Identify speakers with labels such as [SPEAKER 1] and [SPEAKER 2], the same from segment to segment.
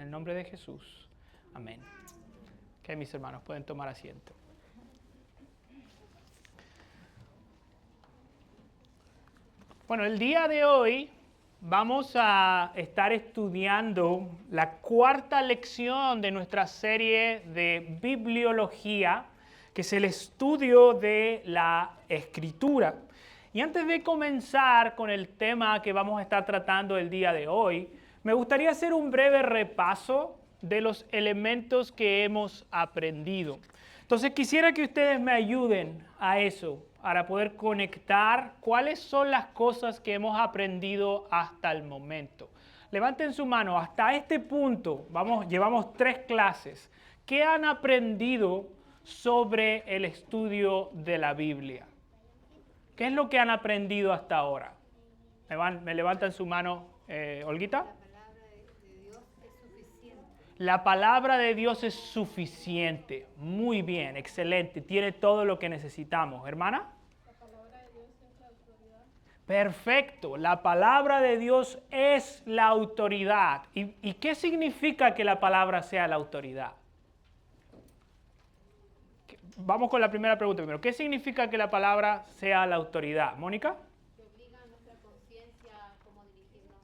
[SPEAKER 1] En el nombre de Jesús. Amén. Que mis hermanos pueden tomar asiento. Bueno, el día de hoy vamos a estar estudiando la cuarta lección de nuestra serie de bibliología, que es el estudio de la Escritura. Y antes de comenzar con el tema que vamos a estar tratando el día de hoy, me gustaría hacer un breve repaso de los elementos que hemos aprendido. Entonces quisiera que ustedes me ayuden a eso, para poder conectar cuáles son las cosas que hemos aprendido hasta el momento. Levanten su mano, hasta este punto, llevamos 3 clases. ¿Qué han aprendido sobre el estudio de la Biblia? ¿Qué es lo que han aprendido hasta ahora? ¿Me levantan su mano, Olguita? La palabra de Dios es suficiente. Muy bien, excelente. Tiene todo lo que necesitamos. ¿Hermana?
[SPEAKER 2] La palabra de Dios es la autoridad.
[SPEAKER 1] Perfecto. La palabra de Dios es la autoridad. ¿Y qué significa que la palabra sea la autoridad? Vamos con la primera pregunta primero. ¿Qué significa que la palabra sea la autoridad? ¿Mónica?
[SPEAKER 2] Que obliga a nuestra conciencia a cómo dirigirnos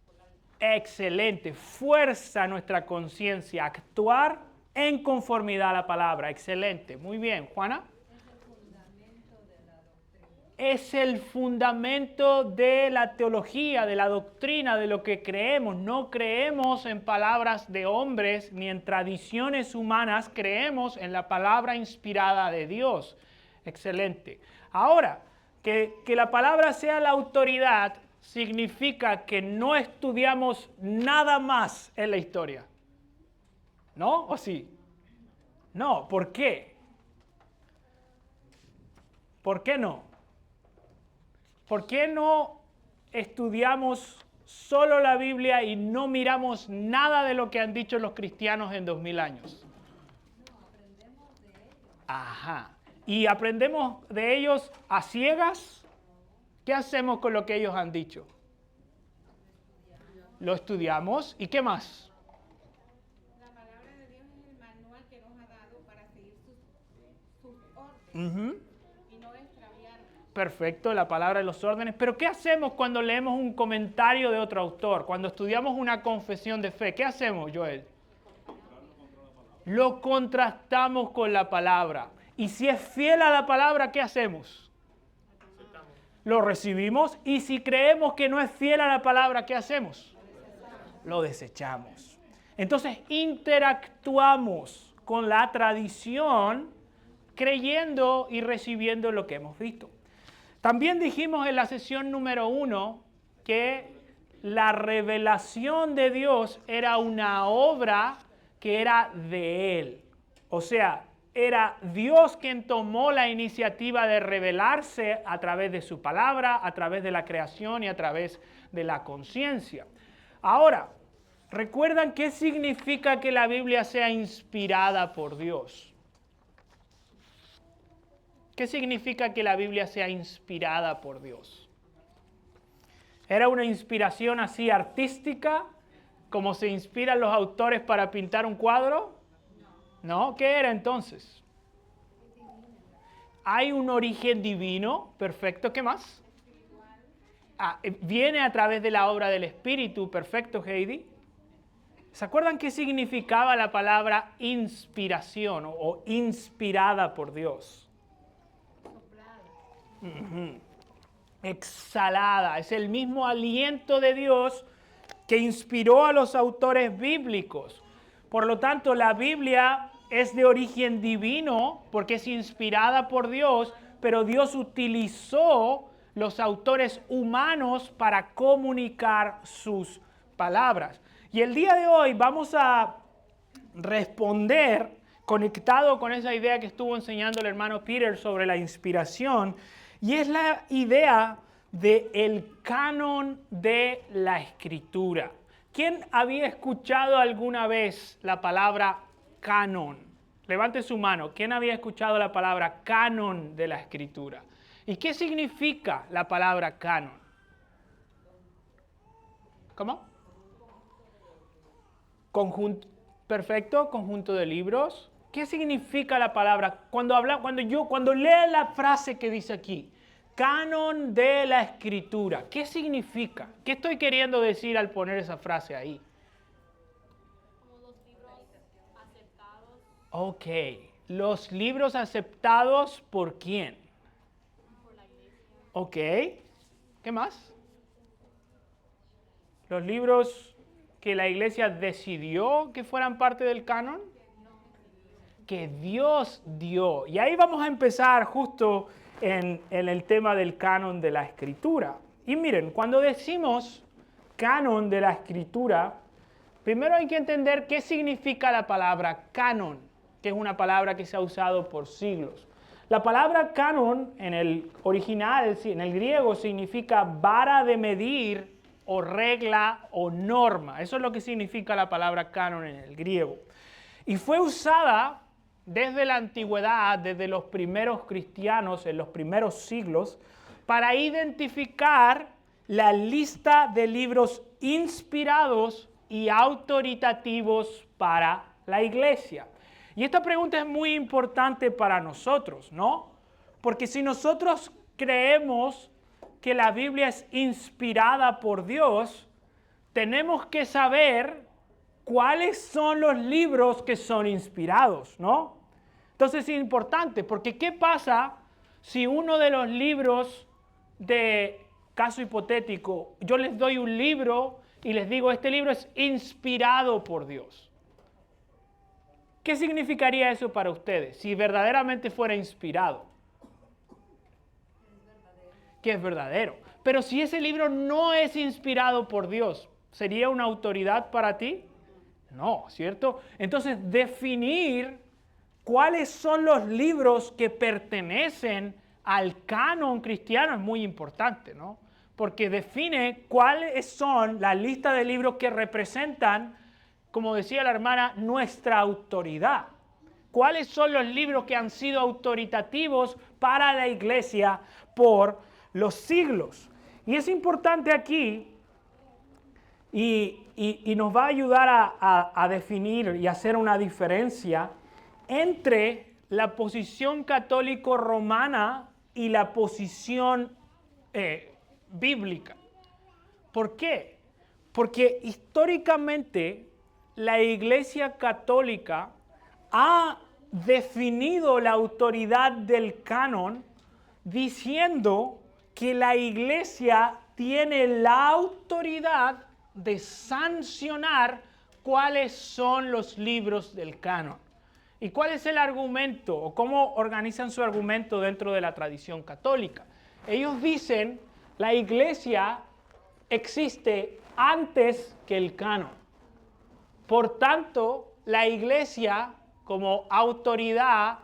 [SPEAKER 2] por la vida.
[SPEAKER 1] Excelente. Fuerza nuestra conciencia a actuar en conformidad a la palabra. Excelente. Muy bien. ¿Juana? Es el fundamento de la teología, de la doctrina, de lo que creemos. No creemos en palabras de hombres ni en tradiciones humanas, creemos en la palabra inspirada de Dios. Excelente. Ahora, que la palabra sea la autoridad significa que no estudiamos nada más en la historia. ¿No? ¿O sí? No, ¿por qué? ¿Por qué no? ¿Por qué no estudiamos solo la Biblia y no miramos nada de lo que han dicho los cristianos en 2000 años?
[SPEAKER 2] No, aprendemos de ellos.
[SPEAKER 1] Ajá. ¿Y aprendemos de ellos a ciegas? ¿Qué hacemos con lo que ellos han dicho? Lo estudiamos. ¿Y qué más?
[SPEAKER 2] La palabra de Dios es el manual que nos ha dado para seguir sus órdenes y no extraviarnos.
[SPEAKER 1] Perfecto, la palabra de los órdenes. Pero ¿qué hacemos cuando leemos un comentario de otro autor? Cuando estudiamos una confesión de fe, ¿qué hacemos, Joel? Lo contrastamos con la palabra. Y si es fiel a la palabra, ¿qué hacemos? Lo recibimos. Y si creemos que no es fiel a la palabra, ¿qué hacemos? Lo desechamos. Entonces interactuamos con la tradición creyendo y recibiendo lo que hemos visto. También dijimos en la sesión número 1 que la revelación de Dios era una obra que era de Él. O sea, era Dios quien tomó la iniciativa de revelarse a través de su palabra, a través de la creación y a través de la conciencia. Ahora, ¿recuerdan qué significa que la Biblia sea inspirada por Dios? ¿Qué significa que la Biblia sea inspirada por Dios? ¿Era una inspiración así artística, como se inspiran los autores para pintar un cuadro? No. ¿Qué era entonces? Hay un origen divino, perfecto. ¿Qué más? Viene a través de la obra del Espíritu, perfecto, Heidi. ¿Se acuerdan qué significaba la palabra inspiración o inspirada por Dios? Exhalada, es el mismo aliento de Dios que inspiró a los autores bíblicos. Por lo tanto, la Biblia es de origen divino porque es inspirada por Dios, pero Dios utilizó los autores humanos para comunicar sus palabras. Y el día de hoy vamos a responder, conectado con esa idea que estuvo enseñando el hermano Peter sobre la inspiración, y es la idea del canon de la Escritura. ¿Quién había escuchado alguna vez la palabra canon? Levante su mano. ¿Quién había escuchado la palabra canon de la Escritura? ¿Y qué significa la palabra canon? ¿Cómo? Conjunto, perfecto, conjunto de libros. ¿Qué significa la palabra? Cuando lea la frase que dice aquí, canon de la escritura, ¿qué significa? ¿Qué estoy queriendo decir al poner esa frase ahí?
[SPEAKER 3] Como los libros aceptados.
[SPEAKER 1] Ok, los libros aceptados ¿por quién?
[SPEAKER 3] Por la iglesia.
[SPEAKER 1] Ok, ¿qué más? Los libros que la iglesia decidió que fueran parte del canon, que Dios dio. Y ahí vamos a empezar justo en el tema del canon de la escritura. Y miren, cuando decimos canon de la escritura, primero hay que entender qué significa la palabra canon, que es una palabra que se ha usado por siglos. La palabra canon en el original, en el griego, significa vara de medir o regla o norma. Eso es lo que significa la palabra canon en el griego. Y fue usada desde la antigüedad, desde los primeros cristianos, en los primeros siglos, para identificar la lista de libros inspirados y autoritativos para la iglesia. Y esta pregunta es muy importante para nosotros, ¿no? Porque si nosotros creemos que la Biblia es inspirada por Dios, tenemos que saber cuáles son los libros que son inspirados, ¿no? Entonces es importante, porque ¿qué pasa si uno de los libros de caso hipotético, yo les doy un libro y les digo, este libro es inspirado por Dios? ¿Qué significaría eso para ustedes si verdaderamente fuera inspirado? Que es verdadero. Pero si ese libro no es inspirado por Dios, ¿sería una autoridad para ti? No, ¿cierto? Entonces, definir cuáles son los libros que pertenecen al canon cristiano es muy importante, ¿no? Porque define cuáles son la lista de libros que representan, como decía la hermana, nuestra autoridad. ¿Cuáles son los libros que han sido autoritativos para la iglesia por los siglos? Y es importante aquí, y nos va a ayudar a definir y hacer una diferencia entre la posición católico-romana y la posición bíblica. ¿Por qué? Porque históricamente la Iglesia Católica ha definido la autoridad del canon diciendo que la Iglesia tiene la autoridad de sancionar cuáles son los libros del canon. ¿Y cuál es el argumento o cómo organizan su argumento dentro de la tradición católica? Ellos dicen, la Iglesia existe antes que el canon. Por tanto, la Iglesia como autoridad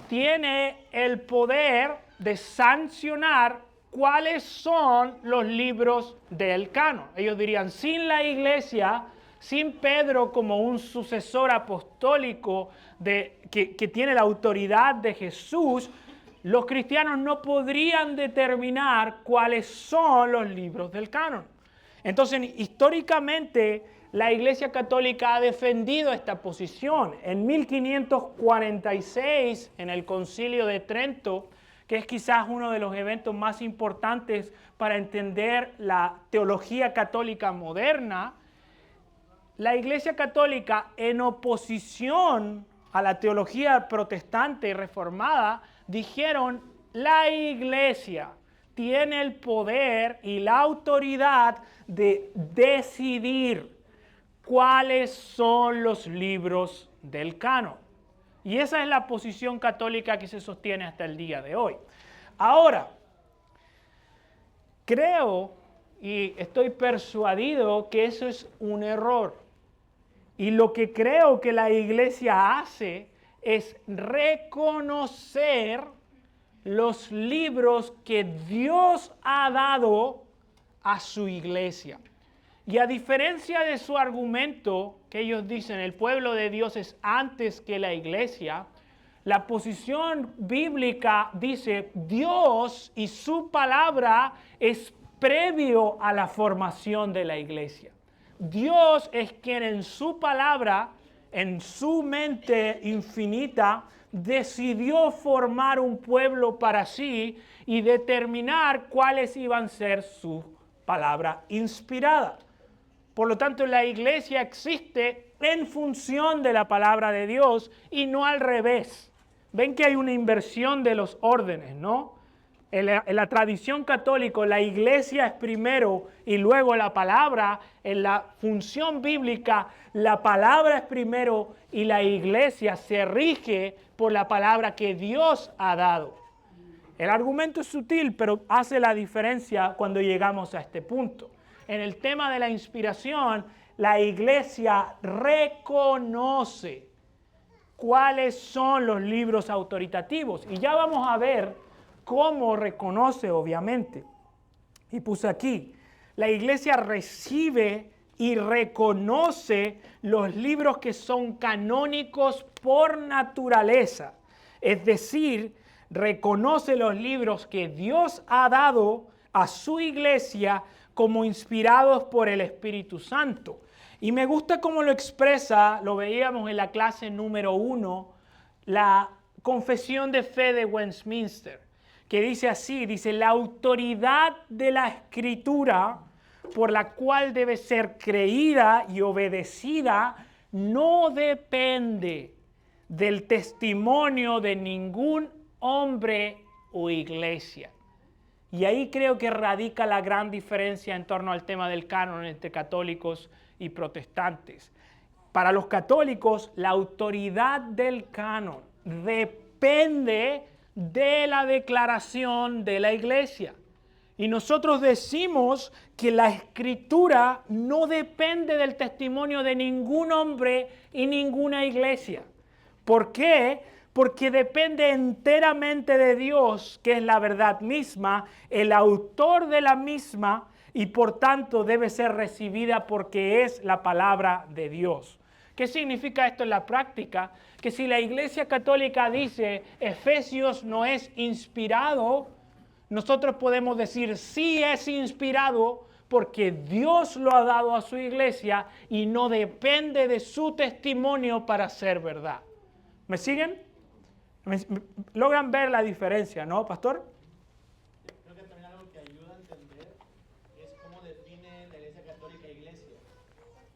[SPEAKER 1] tiene el poder de sancionar cuáles son los libros del canon. Ellos dirían, sin la Iglesia, sin Pedro como un sucesor apostólico que tiene la autoridad de Jesús, los cristianos no podrían determinar cuáles son los libros del canon. Entonces, históricamente, la Iglesia Católica ha defendido esta posición. En 1546, en el Concilio de Trento, que es quizás uno de los eventos más importantes para entender la teología católica moderna, la Iglesia Católica, en oposición a la teología protestante y reformada, dijeron, la Iglesia tiene el poder y la autoridad de decidir cuáles son los libros del canon. Y esa es la posición católica que se sostiene hasta el día de hoy. Ahora, creo y estoy persuadido que eso es un error. Y lo que creo que la Iglesia hace es reconocer los libros que Dios ha dado a su Iglesia. Y a diferencia de su argumento, que ellos dicen el pueblo de Dios es antes que la Iglesia, la posición bíblica dice Dios y su palabra es previo a la formación de la Iglesia. Dios es quien en su palabra, en su mente infinita, decidió formar un pueblo para sí y determinar cuáles iban a ser su palabra inspirada. Por lo tanto, la iglesia existe en función de la palabra de Dios y no al revés. Ven que hay una inversión de los órdenes, ¿no? En la tradición católica, la iglesia es primero y luego la palabra. En la función bíblica, la palabra es primero y la iglesia se rige por la palabra que Dios ha dado. El argumento es sutil, pero hace la diferencia cuando llegamos a este punto. En el tema de la inspiración, la iglesia reconoce cuáles son los libros autoritativos. Y ya vamos a ver cómo reconoce, obviamente. Y puse aquí, la iglesia recibe y reconoce los libros que son canónicos por naturaleza. Es decir, reconoce los libros que Dios ha dado a su iglesia como inspirados por el Espíritu Santo. Y me gusta cómo lo expresa, lo veíamos en la clase número 1, la Confesión de Fe de Westminster, que dice así, dice, la autoridad de la Escritura por la cual debe ser creída y obedecida no depende del testimonio de ningún hombre o iglesia. Y ahí creo que radica la gran diferencia en torno al tema del canon entre católicos y protestantes. Para los católicos, la autoridad del canon depende de la declaración de la iglesia. Y nosotros decimos que la escritura no depende del testimonio de ningún hombre y ninguna iglesia. ¿Por qué? Porque depende enteramente de Dios, que es la verdad misma, el autor de la misma, y por tanto debe ser recibida porque es la palabra de Dios. ¿Qué significa esto en la práctica? Que si la Iglesia Católica dice Efesios no es inspirado, nosotros podemos decir sí es inspirado porque Dios lo ha dado a su iglesia y no depende de su testimonio para ser verdad. ¿Me siguen? ¿Logran ver la diferencia, no, pastor?
[SPEAKER 4] Creo que también algo que ayuda a entender es cómo define la Iglesia Católica iglesia.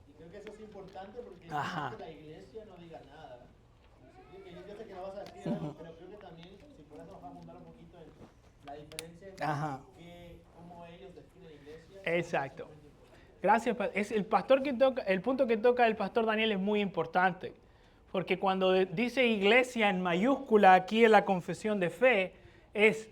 [SPEAKER 4] Y creo que eso es importante porque no es que la iglesia no diga nada. Yo sé que no vas a decir algo, pero creo que también, si puedes abundar un poquito en la diferencia entre cómo ellos definen la iglesia.
[SPEAKER 1] Exacto. Gracias. Es el pastor que toca, el punto que toca el pastor Daniel es muy importante. Porque cuando dice iglesia en mayúscula aquí en la confesión de fe, es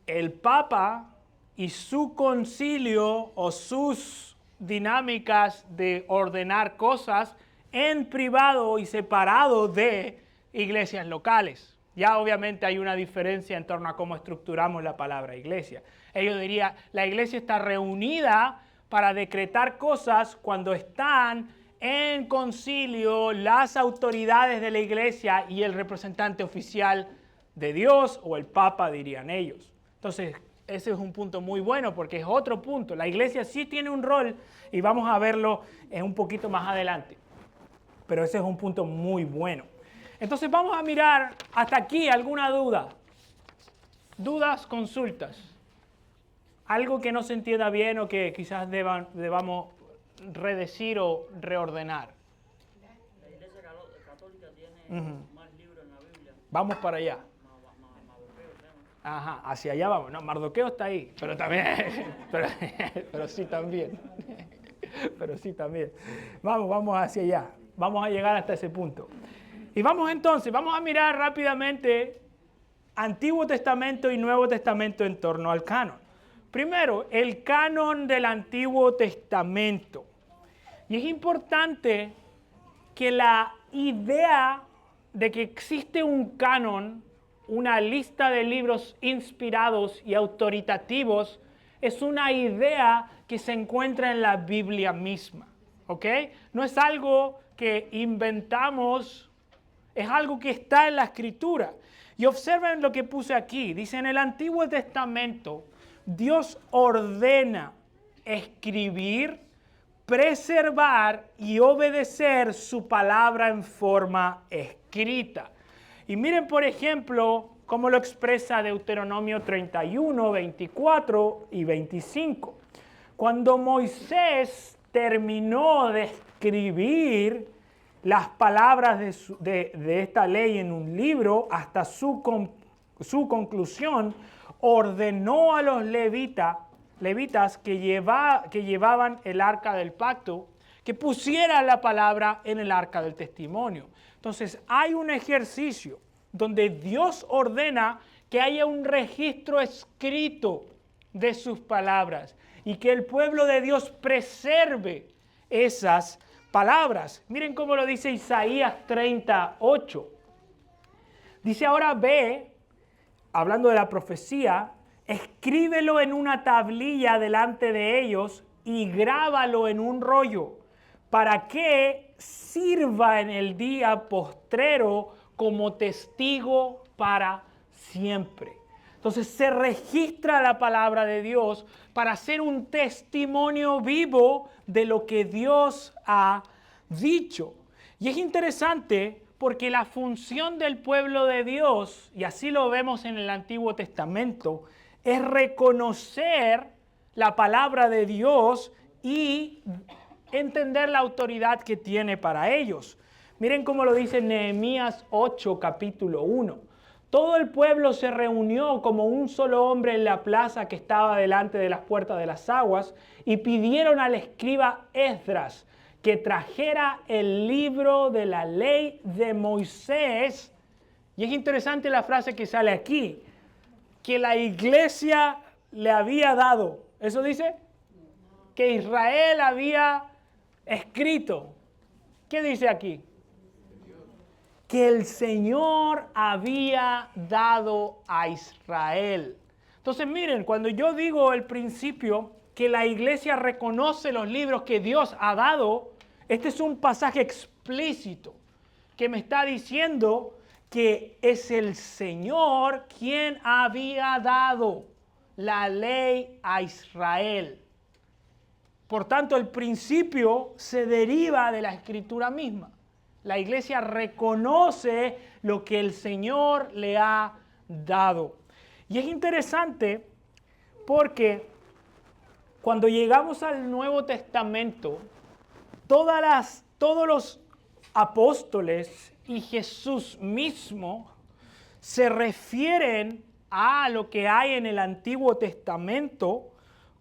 [SPEAKER 1] el Papa y su concilio o sus dinámicas de ordenar cosas en privado y separado de iglesias locales. Ya obviamente hay una diferencia en torno a cómo estructuramos la palabra iglesia. Ellos dirían, la iglesia está reunida para decretar cosas cuando están en concilio las autoridades de la iglesia y el representante oficial de Dios o el Papa, dirían ellos. Entonces, ese es un punto muy bueno porque es otro punto. La iglesia sí tiene un rol y vamos a verlo un poquito más adelante. Pero ese es un punto muy bueno. Entonces, vamos a mirar hasta aquí alguna duda. Dudas, consultas. Algo que no se entienda bien o que quizás debamos redecir o reordenar.
[SPEAKER 5] La Iglesia Católica tiene más libros en la Biblia.
[SPEAKER 1] Vamos para allá.
[SPEAKER 5] Mardoqueo,
[SPEAKER 1] Ajá, hacia allá vamos. No, Mardoqueo está ahí, pero también, pero sí también. Pero sí también. Vamos hacia allá. Vamos a llegar hasta ese punto. Y vamos a mirar rápidamente Antiguo Testamento y Nuevo Testamento en torno al canon. Primero, el canon del Antiguo Testamento. Y es importante que la idea de que existe un canon, una lista de libros inspirados y autoritativos, es una idea que se encuentra en la Biblia misma. ¿Ok? No es algo que inventamos, es algo que está en la Escritura. Y observen lo que puse aquí. Dice, en el Antiguo Testamento, Dios ordena escribir, preservar y obedecer su palabra en forma escrita. Y miren, por ejemplo, cómo lo expresa Deuteronomio 31, 24 y 25. Cuando Moisés terminó de escribir las palabras de esta ley en un libro hasta su conclusión, ordenó a los levitas que llevaban el arca del pacto que pusieran la palabra en el arca del testimonio. Entonces hay un ejercicio donde Dios ordena que haya un registro escrito de sus palabras y que el pueblo de Dios preserve esas palabras. Miren cómo lo dice Isaías 38. Dice, ahora ve, hablando de la profecía, escríbelo en una tablilla delante de ellos y grábalo en un rollo, para que sirva en el día postrero como testigo para siempre. Entonces se registra la palabra de Dios para ser un testimonio vivo de lo que Dios ha dicho. Y es interesante porque la función del pueblo de Dios, y así lo vemos en el Antiguo Testamento, es reconocer la palabra de Dios y entender la autoridad que tiene para ellos. Miren cómo lo dice Nehemías 8, capítulo 1. Todo el pueblo se reunió como un solo hombre en la plaza que estaba delante de las puertas de las aguas y pidieron al escriba Esdras que trajera el libro de la ley de Moisés. Y es interesante la frase que sale aquí, que la iglesia le había dado. ¿Eso dice? Que Israel había escrito. ¿Qué dice aquí? Que el Señor había dado a Israel. Entonces miren, cuando yo digo al principio que la iglesia reconoce los libros que Dios ha dado, este es un pasaje explícito que me está diciendo que es el Señor quien había dado la ley a Israel. Por tanto, el principio se deriva de la Escritura misma. La iglesia reconoce lo que el Señor le ha dado. Y es interesante porque cuando llegamos al Nuevo Testamento, todos los apóstoles y Jesús mismo se refieren a lo que hay en el Antiguo Testamento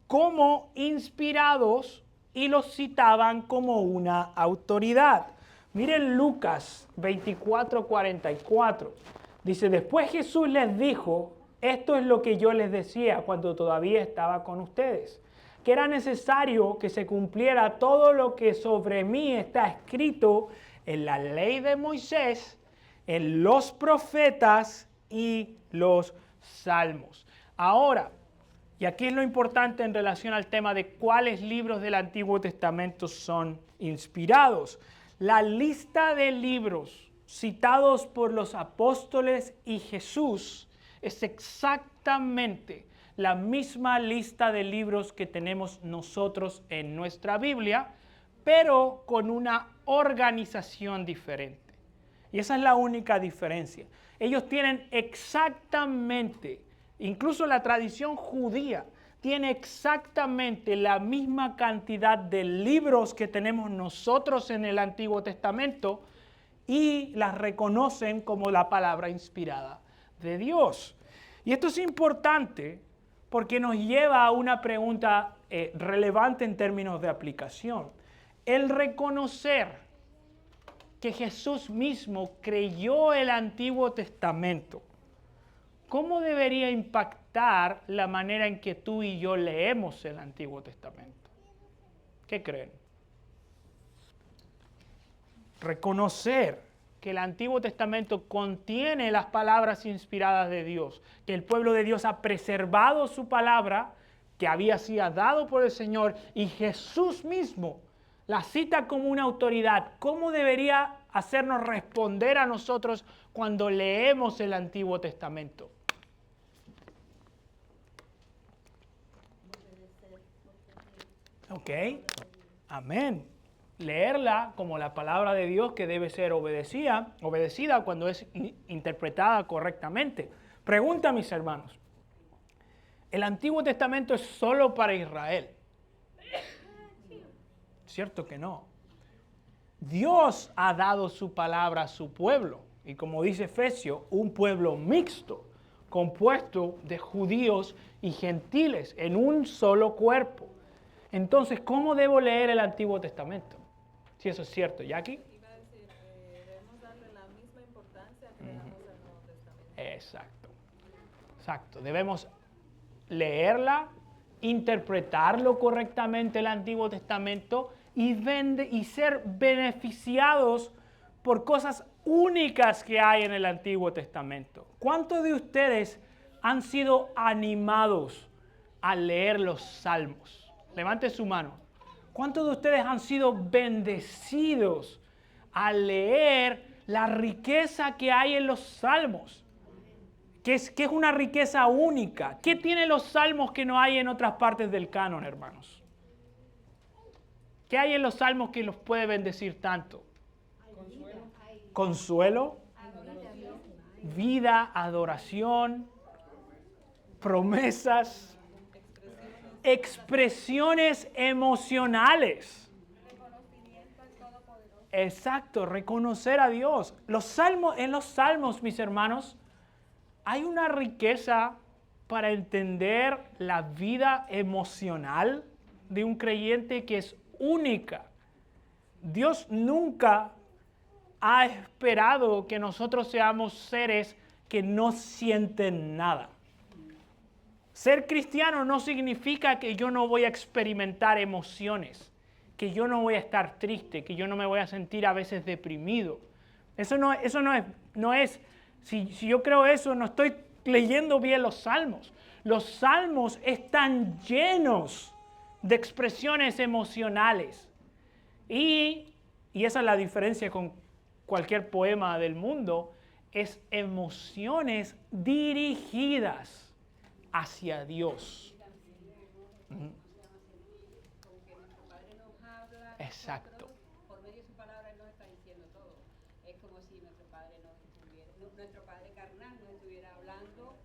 [SPEAKER 1] como inspirados y los citaban como una autoridad. Miren Lucas 24:44. Dice, después Jesús les dijo, esto es lo que yo les decía cuando todavía estaba con ustedes, que era necesario que se cumpliera todo lo que sobre mí está escrito en la ley de Moisés, en los profetas y los salmos. Ahora, y aquí es lo importante en relación al tema de cuáles libros del Antiguo Testamento son inspirados. La lista de libros citados por los apóstoles y Jesús es exactamente la misma lista de libros que tenemos nosotros en nuestra Biblia, pero con una organización diferente. Y esa es la única diferencia. Ellos tienen exactamente, incluso la tradición judía, tiene exactamente la misma cantidad de libros que tenemos nosotros en el Antiguo Testamento y las reconocen como la palabra inspirada de Dios. Y esto es importante porque nos lleva a una pregunta relevante en términos de aplicación. El reconocer que Jesús mismo creyó el Antiguo Testamento, ¿cómo debería impactar la manera en que tú y yo leemos el Antiguo Testamento? ¿Qué creen? Reconocer que el Antiguo Testamento contiene las palabras inspiradas de Dios, que el pueblo de Dios ha preservado su palabra, que había sido dado por el Señor, y Jesús mismo la cita como una autoridad. ¿Cómo debería hacernos responder a nosotros cuando leemos el Antiguo Testamento? Ok. Amén. Leerla como la palabra de Dios que debe ser obedecida cuando es interpretada correctamente. Pregunta, mis hermanos, ¿el Antiguo Testamento es solo para Israel? Cierto que no. Dios ha dado su palabra a su pueblo. Y como dice Efesios, un pueblo mixto, compuesto de judíos y gentiles en un solo cuerpo. Entonces, ¿cómo debo leer el Antiguo Testamento? Si eso es cierto, Jackie.
[SPEAKER 2] Iba a decir, debemos darle la misma importancia que le damos al Nuevo Testamento.
[SPEAKER 1] Exacto. Exacto. Debemos leerla, interpretarlo correctamente el Antiguo Testamento y ser beneficiados por cosas únicas que hay en el Antiguo Testamento. ¿Cuántos de ustedes han sido animados a leer los Salmos? Levante su mano. ¿Cuántos de ustedes han sido bendecidos al leer la riqueza que hay en los Salmos? Que es una riqueza única. ¿Qué tienen los Salmos que no hay en otras partes del canon, hermanos? ¿Qué hay en los Salmos que los puede bendecir tanto? Consuelo, vida, adoración, promesas, expresiones emocionales. Exacto, reconocer a Dios. En los Salmos, mis hermanos, hay una riqueza para entender la vida emocional de un creyente que es única. Dios nunca ha esperado que nosotros seamos seres que no sienten nada. Ser cristiano no significa que yo no voy a experimentar emociones, que yo no voy a estar triste, que yo no me voy a sentir a veces deprimido. Eso no es. Si yo creo eso, no estoy leyendo bien los Salmos. Los Salmos están llenos de expresiones emocionales. Y esa es la diferencia con cualquier poema del mundo, es emociones dirigidas hacia Dios. Exacto.
[SPEAKER 6] Por medio de su palabra Él nos está diciendo todo. Es como si nuestro Padre carnal nos estuviera hablando,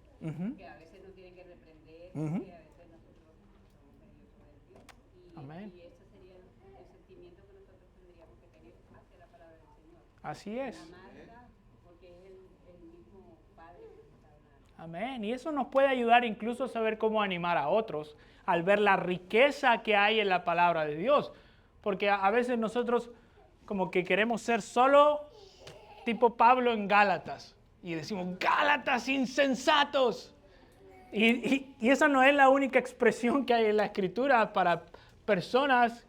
[SPEAKER 6] que a veces nos tiene que reprender, que a veces nosotros somos medio soberbios.
[SPEAKER 1] Amén.
[SPEAKER 6] Y ese sería el sentimiento que nosotros tendríamos que tener hacia la palabra del Señor.
[SPEAKER 1] Así es.
[SPEAKER 6] Amarla, porque es el mismo Padre que nos está hablando.
[SPEAKER 1] Amén. Y eso nos puede ayudar incluso a saber cómo animar a otros al ver la riqueza que hay en la palabra de Dios. Porque a veces nosotros como que queremos ser solo tipo Pablo en Gálatas. Y decimos, Gálatas insensatos. Y esa no es la única expresión que hay en la Escritura para personas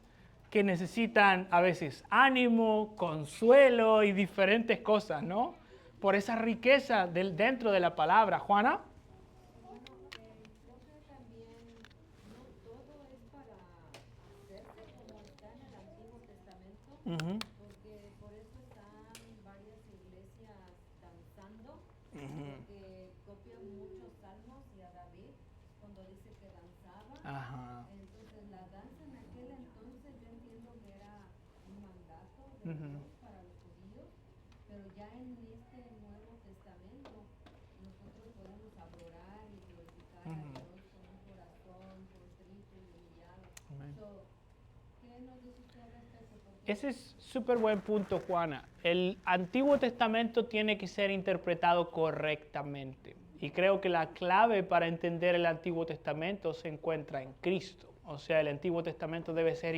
[SPEAKER 1] que necesitan a veces ánimo, consuelo y diferentes cosas, ¿no? Por esa riqueza dentro de la palabra. ¿Juana?
[SPEAKER 2] Bueno, yo creo también no todo es para hacerse como está en el Antiguo Testamento, porque por eso están varias iglesias danzando, porque copian muchos salmos y a David cuando dice que danzaba.
[SPEAKER 1] Ajá.
[SPEAKER 2] Entonces la danza en aquel entonces yo entiendo que era un mandato de Dios para los judíos, pero ya en este Nuevo Testamento nosotros podemos adorar y glorificar a Dios con un corazón contrito y humillado. ¿Qué nos dice usted al respecto?
[SPEAKER 1] Ese es súper buen punto, Juana. El Antiguo Testamento tiene que ser interpretado correctamente. Y creo que la clave para entender el Antiguo Testamento se encuentra en Cristo. O sea, el Antiguo Testamento debe ser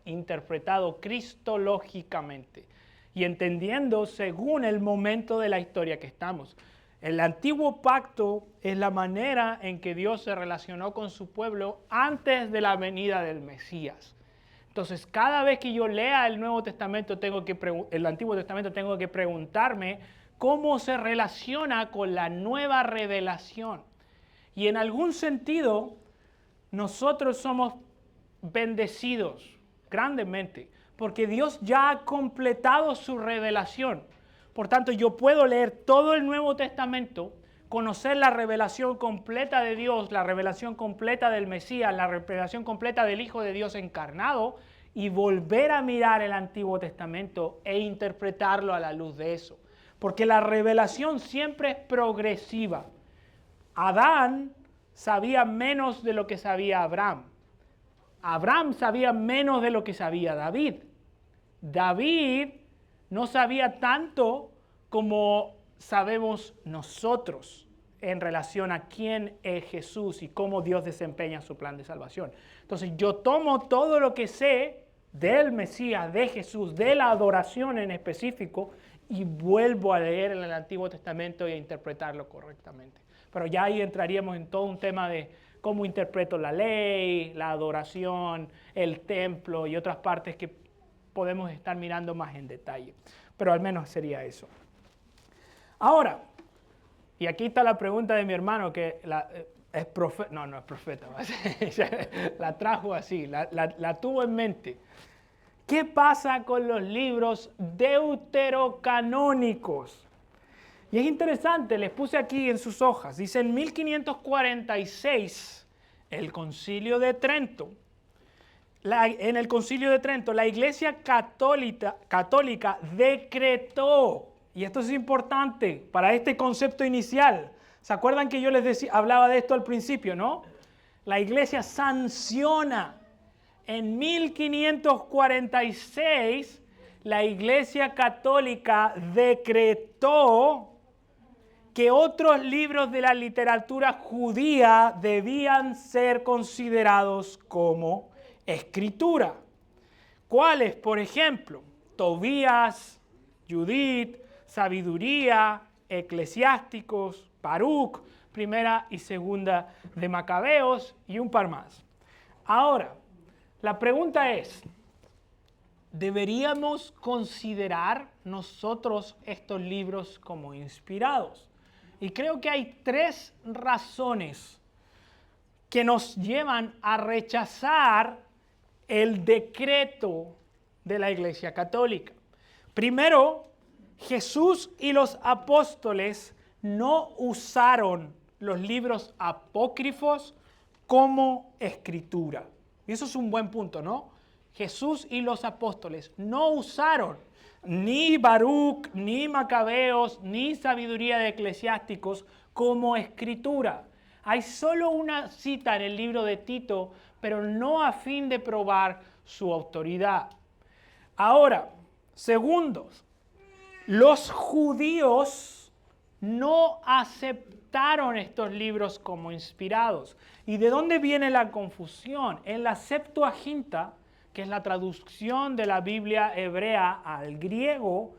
[SPEAKER 1] interpretado cristológicamente y entendiendo según el momento de la historia que estamos. El antiguo pacto es la manera en que Dios se relacionó con su pueblo antes de la venida del Mesías. Entonces, cada vez que yo lea el Nuevo Testamento, el Antiguo Testamento, tengo que preguntarme cómo se relaciona con la nueva revelación. Y en algún sentido, nosotros somos bendecidos grandemente, porque Dios ya ha completado su revelación. Por tanto, yo puedo leer todo el Nuevo Testamento, conocer la revelación completa de Dios, la revelación completa del Mesías, la revelación completa del Hijo de Dios encarnado, y volver a mirar el Antiguo Testamento e interpretarlo a la luz de eso. Porque la revelación siempre es progresiva. Adán sabía menos de lo que sabía Abraham. Abraham sabía menos de lo que sabía David. David no sabía tanto como sabemos nosotros en relación a quién es Jesús y cómo Dios desempeña su plan de salvación. Entonces yo tomo todo lo que sé del Mesías, de Jesús, de la adoración en específico y vuelvo a leer en el Antiguo Testamento y a interpretarlo correctamente. Pero ya ahí entraríamos en todo un tema de cómo interpreto la ley, la adoración, el templo y otras partes que podemos estar mirando más en detalle. Pero al menos sería eso. Ahora, y aquí está la pregunta de mi hermano que es profeta, no es profeta, la trajo así, la tuvo en mente. ¿Qué pasa con los libros deuterocanónicos? Y es interesante, les puse aquí en sus hojas, dice en 1546, el Concilio de Trento, en el Concilio de Trento, la Iglesia Católica decretó, y esto es importante para este concepto inicial. ¿Se acuerdan que yo les hablaba de esto al principio, no? La Iglesia sanciona. En 1546, la Iglesia Católica decretó que otros libros de la literatura judía debían ser considerados como escritura. ¿Cuáles? Por ejemplo, Tobías, Judith, Sabiduría, Eclesiásticos, Baruch, Primera y Segunda de Macabeos y un par más. Ahora, la pregunta es, ¿deberíamos considerar nosotros estos libros como inspirados? Y creo que hay 3 razones que nos llevan a rechazar el decreto de la Iglesia Católica. Primero, Jesús y los apóstoles no usaron los libros apócrifos como escritura. Y eso es un buen punto, ¿no? Jesús y los apóstoles no usaron ni Baruch, ni Macabeos, ni Sabiduría de Eclesiásticos como escritura. Hay solo una cita en el libro de Tito, pero no a fin de probar su autoridad. Ahora, segundo, los judíos no aceptaron estos libros como inspirados. ¿Y de dónde viene la confusión? En la Septuaginta, que es la traducción de la Biblia hebrea al griego,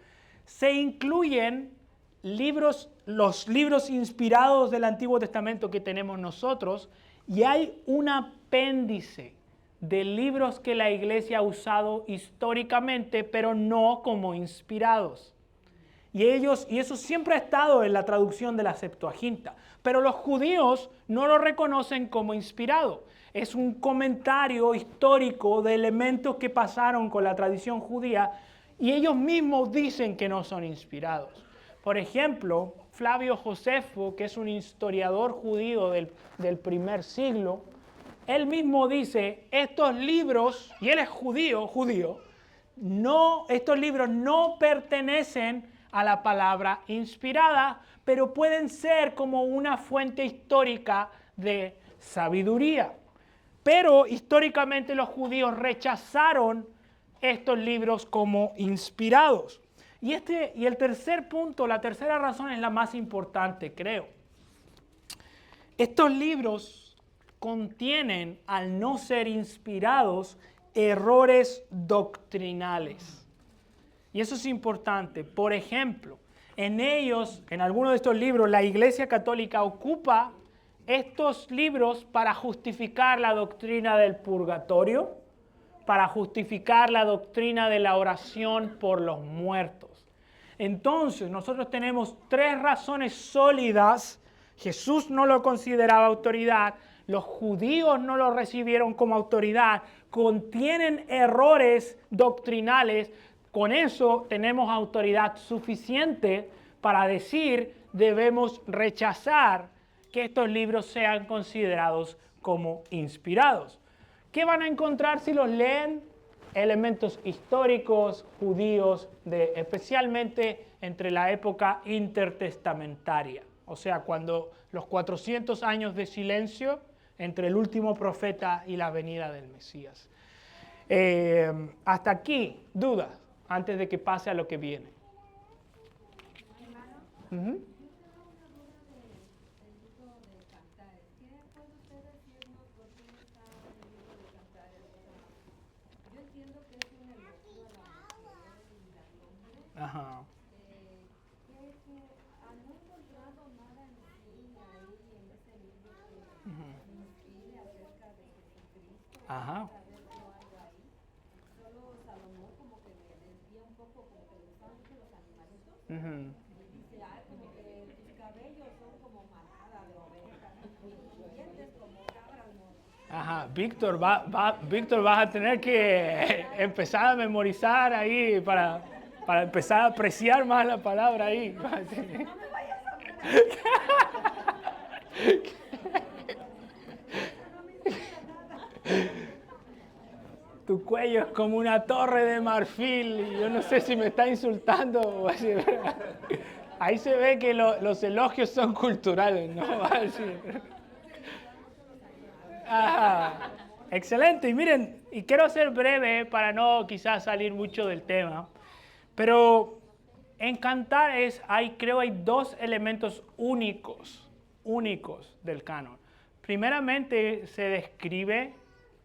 [SPEAKER 1] se incluyen los libros inspirados del Antiguo Testamento que tenemos nosotros, y hay un apéndice de libros que la Iglesia ha usado históricamente, pero no como inspirados. Y eso siempre ha estado en la traducción de la Septuaginta. Pero los judíos no lo reconocen como inspirado. Es un comentario histórico de elementos que pasaron con la tradición judía y ellos mismos dicen que no son inspirados. Por ejemplo, Flavio Josefo, que es un historiador judío del primer siglo, él mismo dice, estos libros, y él es judío, estos libros no pertenecen a la palabra inspirada, pero pueden ser como una fuente histórica de sabiduría. Pero históricamente los judíos rechazaron estos libros como inspirados. Y el tercer punto, la tercera razón es la más importante, creo. Estos libros contienen, al no ser inspirados, errores doctrinales. Y eso es importante. Por ejemplo, en algunos de estos libros, la Iglesia Católica ocupa estos libros para justificar la doctrina del purgatorio, para justificar la doctrina de la oración por los muertos. Entonces, nosotros tenemos 3 razones sólidas. Jesús no lo consideraba autoridad, los judíos no lo recibieron como autoridad, contienen errores doctrinales. Con eso tenemos autoridad suficiente para decir debemos rechazar que estos libros sean considerados como inspirados. ¿Qué van a encontrar si los leen? elementos históricos judíos, especialmente entre la época intertestamentaria. O sea, cuando los 400 años de silencio entre el último profeta y la venida del Mesías. Hasta aquí, dudas, antes de que pase a lo que viene.
[SPEAKER 2] Hermano,
[SPEAKER 1] Ajá.
[SPEAKER 2] no he encontrado nada en sí ahí en ese libro que inspire acerca de Jesucristo.
[SPEAKER 1] Ajá.
[SPEAKER 2] Saber si hay algo ahí. Solo Salomón como que le decía un poco, como que le gustaban mucho los animalitos. Y dice, como que tus cabellos son como manada de ovejas y tus dientes como cabras montes.
[SPEAKER 1] Ajá, Víctor, Víctor, vas a tener que empezar a memorizar ahí para empezar a apreciar más la palabra ahí.
[SPEAKER 2] No me vayas a
[SPEAKER 1] Tu cuello es como una torre de marfil y yo no sé si me está insultando o así. Ahí se ve que los elogios son culturales, ¿no? Así. Ajá. Excelente. Y miren, y quiero ser breve para no quizás salir mucho del tema, pero en Cantares creo hay dos elementos únicos del canon. Primeramente se describe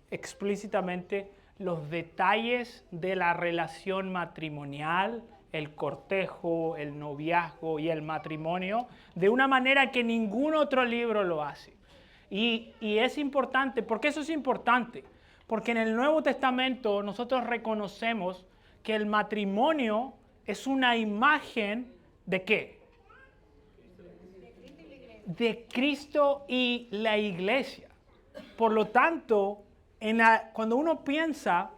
[SPEAKER 1] explícitamente los detalles de la relación matrimonial, el cortejo, el noviazgo y el matrimonio, de una manera que ningún otro libro lo hace. Y es importante, ¿por qué eso es importante? Porque en el Nuevo Testamento nosotros reconocemos que el matrimonio es una imagen ¿de qué? De Cristo y la iglesia. Por lo tanto, cuando uno piensa,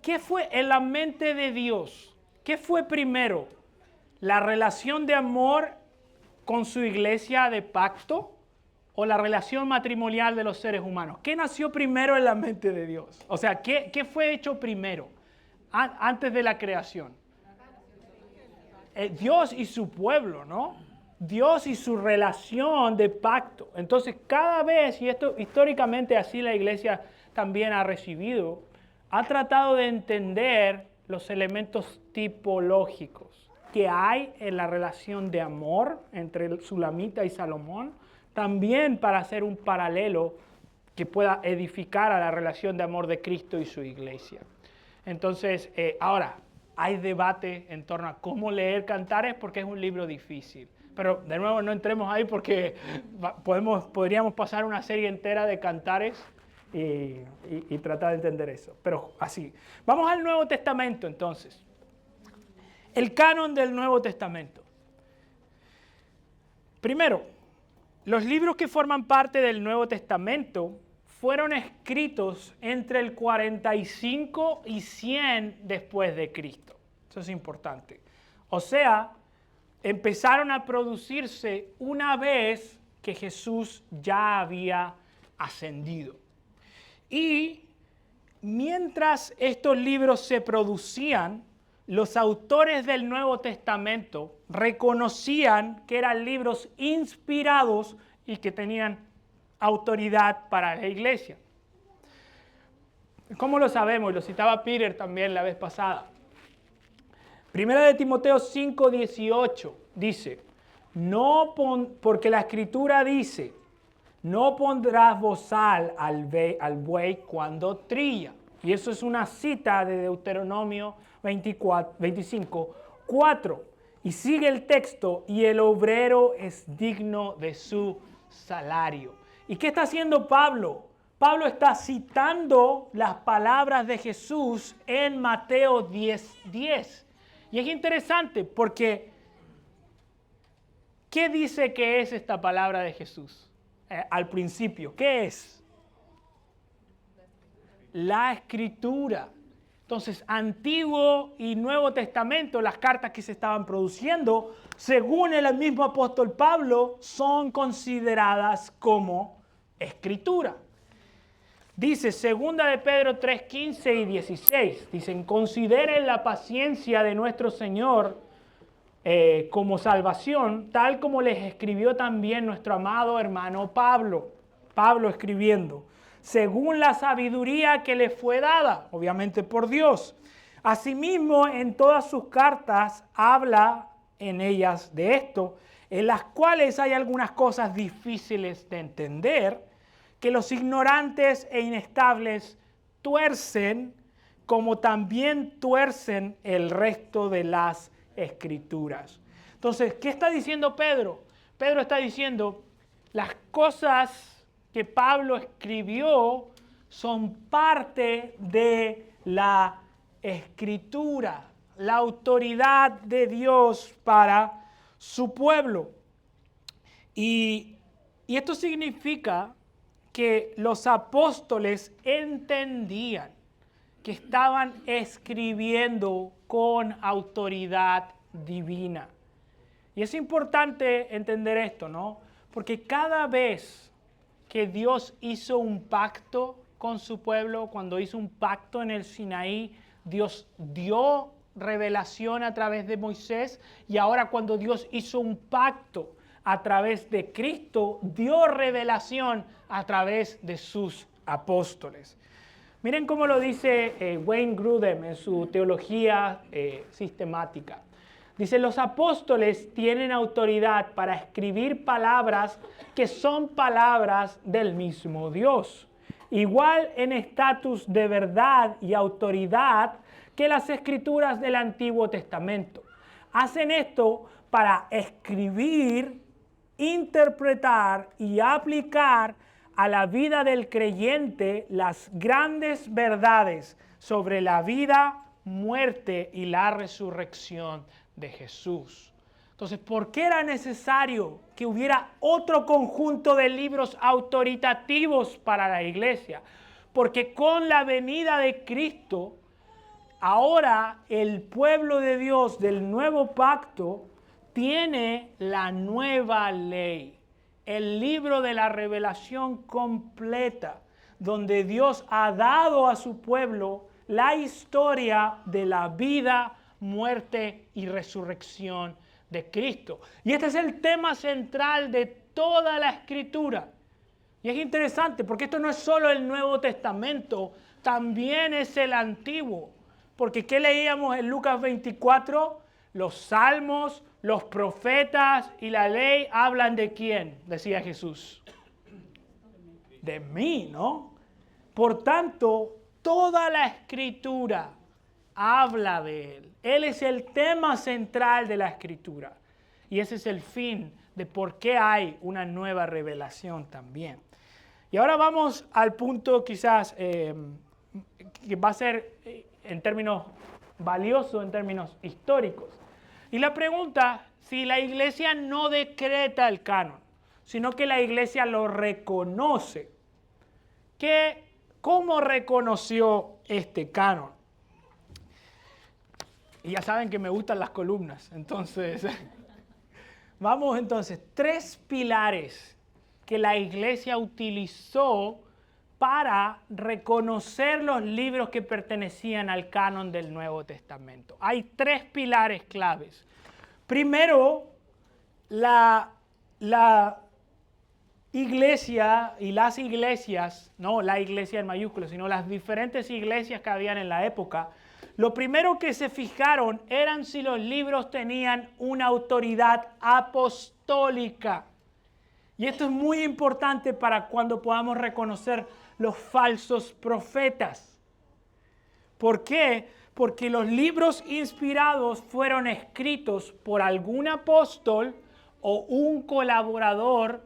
[SPEAKER 1] ¿qué fue en la mente de Dios? ¿Qué fue primero? ¿La relación de amor con su iglesia de pacto o la relación matrimonial de los seres humanos? ¿Qué nació primero en la mente de Dios? O sea, ¿qué fue hecho primero antes de la creación? Dios y su pueblo, ¿no? Dios y su relación de pacto. Entonces, cada vez, y esto históricamente así la iglesia también ha recibido, ha tratado de entender los elementos tipológicos que hay en la relación de amor entre Sulamita y Salomón, también para hacer un paralelo que pueda edificar a la relación de amor de Cristo y su iglesia. Entonces, ahora, hay debate en torno a cómo leer Cantares porque es un libro difícil. Pero de nuevo no entremos ahí porque podríamos pasar una serie entera de Cantares y tratar de entender eso. Pero así. Vamos al Nuevo Testamento entonces. El canon del Nuevo Testamento. Primero, los libros que forman parte del Nuevo Testamento fueron escritos entre el 45 y 100 después de Cristo. Eso es importante. O sea, empezaron a producirse una vez que Jesús ya había ascendido. Y mientras estos libros se producían, los autores del Nuevo Testamento reconocían que eran libros inspirados y que tenían autoridad para la iglesia. ¿Cómo lo sabemos? Lo citaba Peter también la vez pasada. Primera de Timoteo 5:18 dice, porque la Escritura dice, no pondrás bozal al buey cuando trilla. Y eso es una cita de Deuteronomio 25:4. Y sigue el texto, y el obrero es digno de su salario. ¿Y qué está haciendo Pablo? Pablo está citando las palabras de Jesús en Mateo 10:10. Y es interesante porque, ¿qué dice que es esta palabra de Jesús? Al principio, ¿qué es? La Escritura. Entonces, Antiguo y Nuevo Testamento, las cartas que se estaban produciendo, según el mismo apóstol Pablo, son consideradas como Escritura. Dice, segunda de Pedro 3, 15 y 16. Dicen, consideren la paciencia de nuestro Señor como salvación, tal como les escribió también nuestro amado hermano Pablo. Pablo escribiendo, según la sabiduría que le fue dada, obviamente por Dios. Asimismo, en todas sus cartas habla en ellas de esto, en las cuales hay algunas cosas difíciles de entender, que los ignorantes e inestables tuercen, como también tuercen el resto de las Escrituras. Entonces, ¿qué está diciendo Pedro? Pedro está diciendo, las cosas que Pablo escribió son parte de la Escritura, la autoridad de Dios para su pueblo. Y esto significa que los apóstoles entendían que estaban escribiendo con autoridad divina. Y es importante entender esto, ¿no? Porque cada vez que Dios hizo un pacto con su pueblo, cuando hizo un pacto en el Sinaí, Dios dio revelación a través de Moisés, y ahora cuando Dios hizo un pacto a través de Cristo, dio revelación a través de sus apóstoles. Miren cómo lo dice Wayne Grudem en su teología sistemática. Dice, los apóstoles tienen autoridad para escribir palabras que son palabras del mismo Dios, igual en estatus de verdad y autoridad que las escrituras del Antiguo Testamento. Hacen esto para escribir, interpretar y aplicar a la vida del creyente las grandes verdades sobre la vida, muerte y la resurrección de Jesús. Entonces, ¿por qué era necesario que hubiera otro conjunto de libros autoritativos para la iglesia? Porque con la venida de Cristo, ahora el pueblo de Dios del nuevo pacto tiene la nueva ley. El libro de la revelación completa, donde Dios ha dado a su pueblo la historia de la vida, muerte y resurrección de Cristo. Y este es el tema central de toda la Escritura. Y es interesante porque esto no es solo el Nuevo Testamento, también es el Antiguo. Porque ¿qué leíamos en Lucas 24? Los salmos, los profetas y la ley hablan de quién, decía Jesús. De mí, ¿no? Por tanto, toda la Escritura habla de Él. Él es el tema central de la Escritura. Y ese es el fin de por qué hay una nueva revelación también. Y ahora vamos al punto quizás que va a ser en términos valioso, en términos históricos. Y la pregunta, si la iglesia no decreta el canon, sino que la iglesia lo reconoce, ¿cómo reconoció este canon? Y ya saben que me gustan las columnas, entonces, vamos entonces, 3 pilares que la iglesia utilizó para reconocer los libros que pertenecían al canon del Nuevo Testamento. Hay 3 pilares claves. Primero, la iglesia y las iglesias, no la iglesia en mayúsculas, sino las diferentes iglesias que habían en la época, lo primero que se fijaron eran si los libros tenían una autoridad apostólica. Y esto es muy importante para cuando podamos reconocer los falsos profetas. ¿Por qué? Porque los libros inspirados fueron escritos por algún apóstol o un colaborador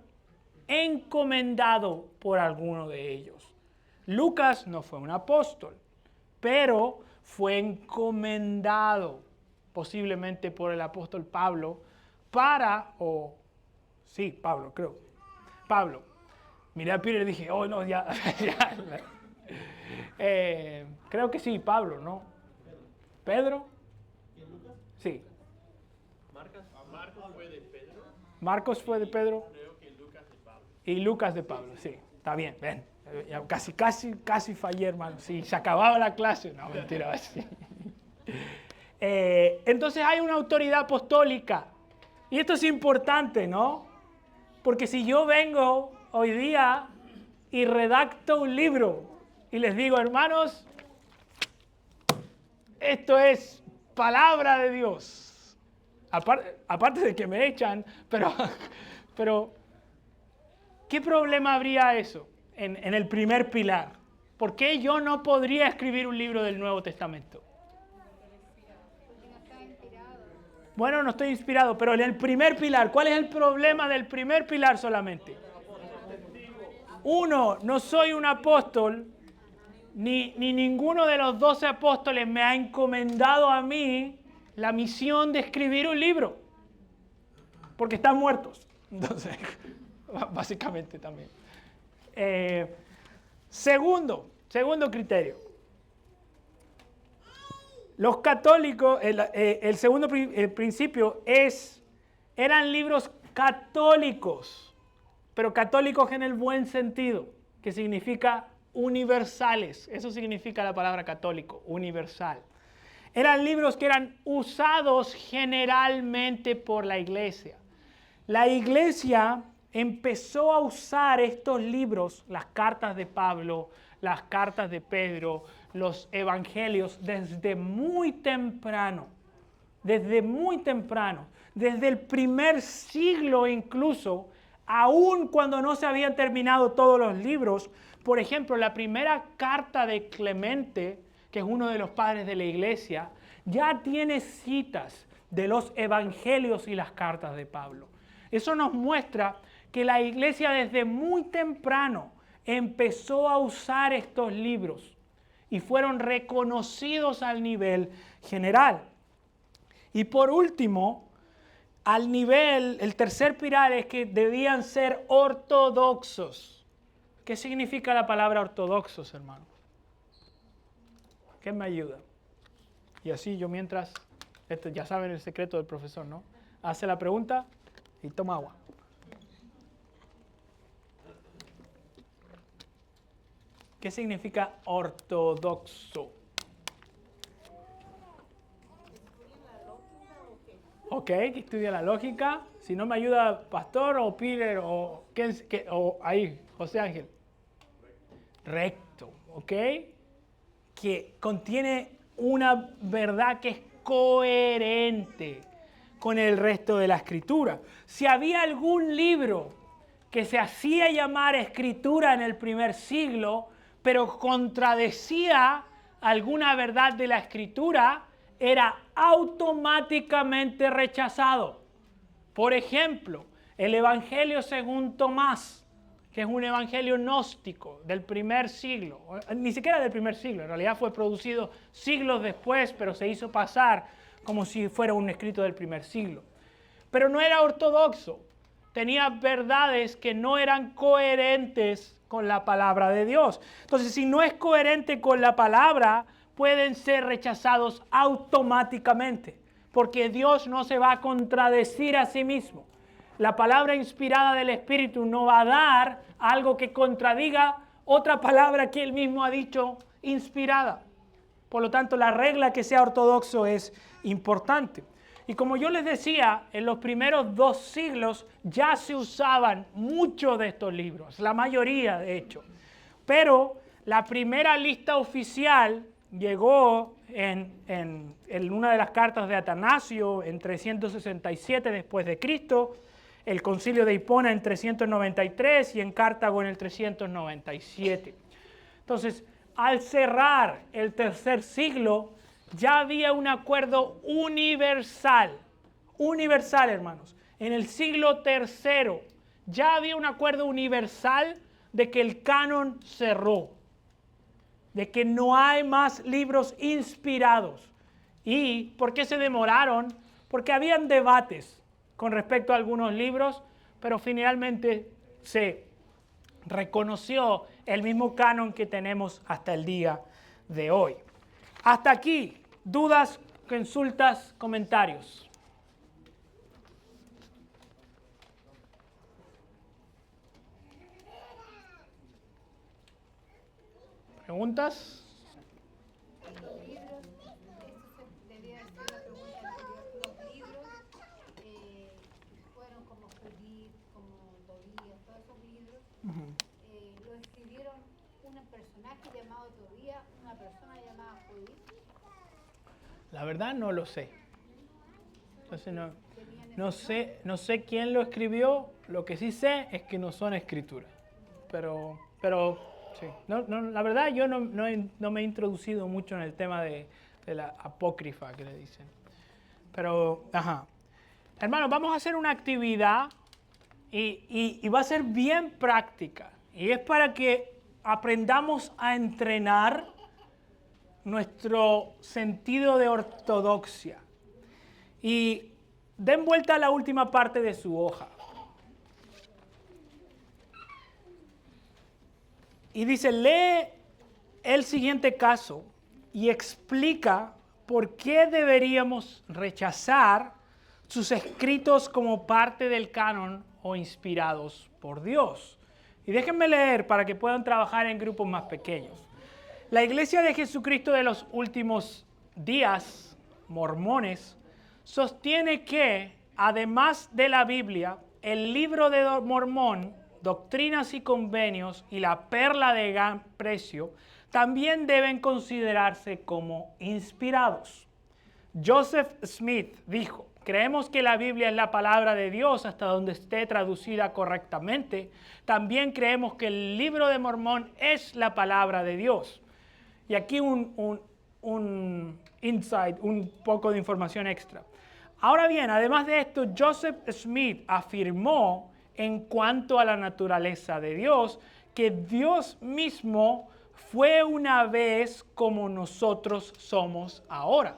[SPEAKER 1] encomendado por alguno de ellos. Lucas no fue un apóstol, pero fue encomendado posiblemente por el apóstol Pablo Pablo, creo. Pablo. Miré a Peter y dije, oh no, ya. Creo que sí, Pablo, ¿no? ¿Pedro?
[SPEAKER 4] ¿Y Lucas?
[SPEAKER 1] Sí.
[SPEAKER 4] Marcos fue de Pedro.
[SPEAKER 1] Marcos fue de Pedro.
[SPEAKER 4] Creo que Lucas de Pablo.
[SPEAKER 1] Y Lucas de Pablo, sí. Está bien, ven. Casi fallé, hermano. Sí, se acababa la clase. No, mentira. Sí. Entonces hay una autoridad apostólica. Y esto es importante, ¿no? Porque si yo vengo hoy día y redacto un libro y les digo, hermanos, esto es palabra de Dios. Aparte de que me echan, pero ¿qué problema habría eso en el primer pilar? ¿Por qué yo no podría escribir un libro del Nuevo Testamento? Bueno, no estoy inspirado, pero en el primer pilar, ¿cuál es el problema del primer pilar solamente? Uno, no soy un apóstol, ni ninguno de los 12 apóstoles me ha encomendado a mí la misión de escribir un libro, porque están muertos. Entonces, básicamente también. Segundo criterio. Los católicos, el segundo principio eran libros católicos, pero católicos en el buen sentido, que significa universales. Eso significa la palabra católico, universal. Eran libros que eran usados generalmente por la iglesia. La iglesia empezó a usar estos libros, las cartas de Pablo, las cartas de Pedro, los evangelios, desde muy temprano, desde el primer siglo incluso, aun cuando no se habían terminado todos los libros. Por ejemplo, la primera carta de Clemente, que es uno de los padres de la iglesia, ya tiene citas de los evangelios y las cartas de Pablo. Eso nos muestra que la iglesia desde muy temprano empezó a usar estos libros y fueron reconocidos al nivel general. Y por último, el tercer pilar es que debían ser ortodoxos. ¿Qué significa la palabra ortodoxos, hermano? ¿Qué me ayuda? Y así yo mientras, ya saben el secreto del profesor, ¿no? Hace la pregunta y toma agua. ¿Qué significa ortodoxo? Ok, que estudia la lógica. Si no me ayuda Pastor o Peter o ahí, José Ángel. Recto, ok. Que contiene una verdad que es coherente con el resto de la escritura. Si había algún libro que se hacía llamar escritura en el primer siglo, pero contradecía alguna verdad de la escritura, era automáticamente rechazado. Por ejemplo, el Evangelio según Tomás, que es un evangelio gnóstico del primer siglo, ni siquiera del primer siglo, en realidad fue producido siglos después, pero se hizo pasar como si fuera un escrito del primer siglo. Pero no era ortodoxo, tenía verdades que no eran coherentes con la palabra de Dios. Entonces, si no es coherente con la palabra, pueden ser rechazados automáticamente, porque Dios no se va a contradecir a sí mismo. La palabra inspirada del Espíritu no va a dar algo que contradiga otra palabra que Él mismo ha dicho inspirada. Por lo tanto, la regla que sea ortodoxo es importante. Y como yo les decía, en los primeros 2 siglos ya se usaban muchos de estos libros, la mayoría de hecho. Pero la primera lista oficial llegó en una de las cartas de Atanasio en 367 después de Cristo, el concilio de Hipona en 393 y en Cartago en el 397. Entonces, al cerrar el tercer siglo, ya había un acuerdo universal, hermanos. En el siglo III ya había un acuerdo universal de que el canon cerró, de que no hay más libros inspirados. ¿Y por qué se demoraron? Porque habían debates con respecto a algunos libros, pero finalmente se reconoció el mismo canon que tenemos hasta el día de hoy. Hasta aquí, dudas, consultas, comentarios. ¿Preguntas?
[SPEAKER 2] Los libros, esto se debía ser la pregunta anterior. Los libros fueron como Judith, como Tobías, todos esos libros, lo escribieron un personaje llamado Tobías, una persona llamada Judith.
[SPEAKER 1] La verdad no lo sé. Entonces no sé quién lo escribió. Lo que sí sé es que no son escrituras. Pero sí. La verdad yo no me he introducido mucho en el tema de la apócrifa que le dicen. Pero, hermanos, vamos a hacer una actividad y va a ser bien práctica. Y es para que aprendamos a entrenar nuestro sentido de ortodoxia. Y den vuelta a la última parte de su hoja. Y dice, lee el siguiente caso y explica por qué deberíamos rechazar sus escritos como parte del canon o inspirados por Dios. Y déjenme leer para que puedan trabajar en grupos más pequeños. La Iglesia de Jesucristo de los Últimos Días, mormones, sostiene que, además de la Biblia, el Libro de Mormón, Doctrinas y Convenios y la Perla de Gran Precio también deben considerarse como inspirados. Joseph Smith dijo, creemos que la Biblia es la palabra de Dios hasta donde esté traducida correctamente. También creemos que el Libro de Mormón es la palabra de Dios. Y aquí un insight, un poco de información extra. Ahora bien, además de esto, Joseph Smith afirmó en cuanto a la naturaleza de Dios, que Dios mismo fue una vez como nosotros somos ahora,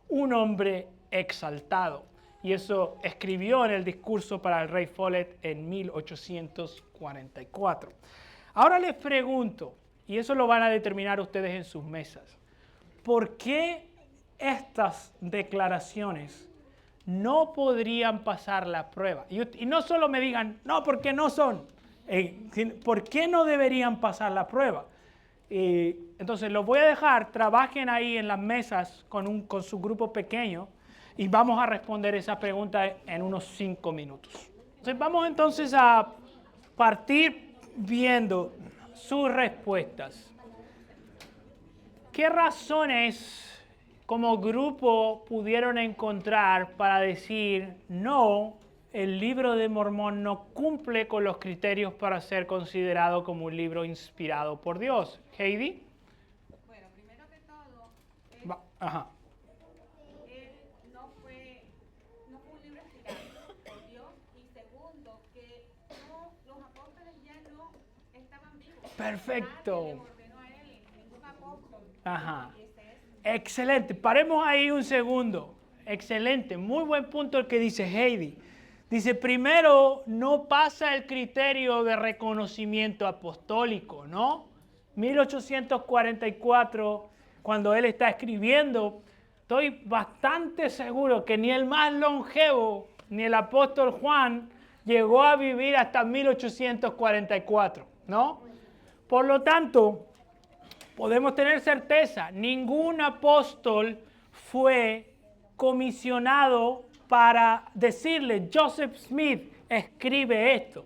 [SPEAKER 1] un hombre exaltado. Y eso escribió en el discurso para el rey Follett en 1844. Ahora les pregunto, y eso lo van a determinar ustedes en sus mesas, ¿por qué estas declaraciones no podrían pasar la prueba? Y no solo me digan, no, porque no son. ¿Por qué no deberían pasar la prueba? Entonces los voy a dejar, trabajen ahí en las mesas con su grupo pequeño y vamos a responder esa pregunta en unos 5 minutos. Entonces vamos entonces a partir viendo sus respuestas. ¿Qué razones como grupo pudieron encontrar para decir, no, el Libro de Mormón no cumple con los criterios para ser considerado como un libro inspirado por Dios? Heidi.
[SPEAKER 6] Bueno, primero que todo, no fue un libro inspirado por Dios, y segundo, que los apóstoles ya no estaban vivos.
[SPEAKER 1] Perfecto.
[SPEAKER 6] Nadie le ordenó a él, ningún apóstol.
[SPEAKER 1] Excelente. Paremos ahí un segundo. Excelente. Muy buen punto el que dice Heidi. Dice, primero, no pasa el criterio de reconocimiento apostólico, ¿no? 1844, cuando él está escribiendo, estoy bastante seguro que ni el más longevo, ni el apóstol Juan, llegó a vivir hasta 1844, ¿no? Por lo tanto, podemos tener certeza, ningún apóstol fue comisionado para decirle, Joseph Smith escribe esto.